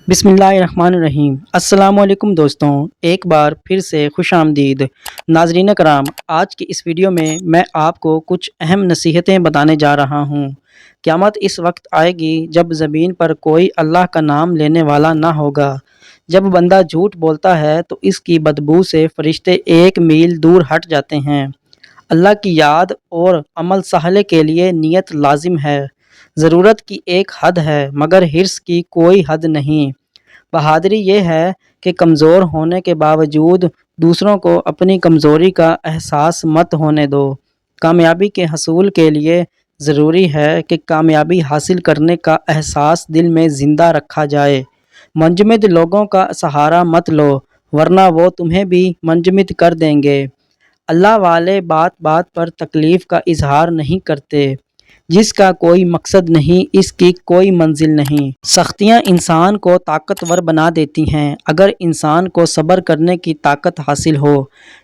بسم اللہ الرحمن الرحیم۔ السلام علیکم دوستوں، ایک بار پھر سے خوش آمدید۔ ناظرین کرام، آج کی اس ویڈیو میں آپ کو کچھ اہم نصیحتیں بتانے جا رہا ہوں۔ قیامت اس وقت آئے گی جب زمین پر کوئی اللہ کا نام لینے والا نہ ہوگا۔ جب بندہ جھوٹ بولتا ہے تو اس کی بدبو سے فرشتے 1 میل دور ہٹ جاتے ہیں۔ اللہ کی یاد اور عمل صالح کے لیے نیت لازم ہے۔ ضرورت کی ایک حد ہے مگر حرص کی کوئی حد نہیں۔ بہادری یہ ہے کہ کمزور ہونے کے باوجود دوسروں کو اپنی کمزوری کا احساس مت ہونے دو۔ کامیابی کے حصول کے لیے ضروری ہے کہ کامیابی حاصل کرنے کا احساس دل میں زندہ رکھا جائے۔ منجمد لوگوں کا سہارا مت لو ورنہ وہ تمہیں بھی منجمد کر دیں گے۔ اللہ والے بات بات پر تکلیف کا اظہار نہیں کرتے۔ جس کا کوئی مقصد نہیں اس کی کوئی منزل نہیں۔ سختیاں انسان کو طاقتور بنا دیتی ہیں اگر انسان کو صبر کرنے کی طاقت حاصل ہو۔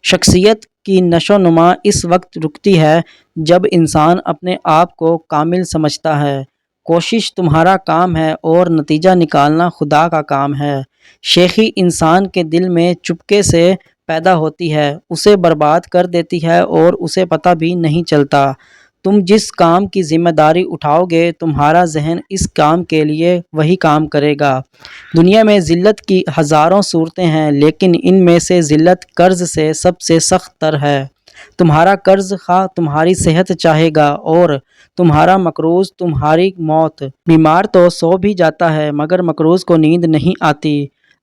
شخصیت کی نشو و نما اس وقت رکتی ہے جب انسان اپنے آپ کو کامل سمجھتا ہے۔ کوشش تمہارا کام ہے اور نتیجہ نکالنا خدا کا کام ہے۔ شیخی انسان کے دل میں چپکے سے پیدا ہوتی ہے، اسے برباد کر دیتی ہے اور اسے پتہ بھی نہیں چلتا۔ تم جس کام کی ذمہ داری اٹھاؤ گے تمہارا ذہن اس کام کے لیے وہی کام کرے گا۔ دنیا میں ذلت کی ہزاروں صورتیں ہیں لیکن ان میں سے ذلت قرض سے سب سے سخت تر ہے۔ تمہارا قرض خواہ تمہاری صحت چاہے گا اور تمہارا مقروض تمہاری موت۔ بیمار تو سو بھی جاتا ہے مگر مقروض کو نیند نہیں آتی۔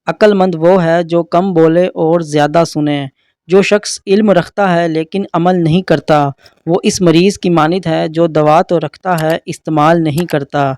عقل مند وہ ہے جو کم بولے اور زیادہ سنے۔ جو شخص علم رکھتا ہے لیکن عمل نہیں کرتا وہ اس مریض کی مانند ہے جو دوا تو رکھتا ہے استعمال نہیں کرتا۔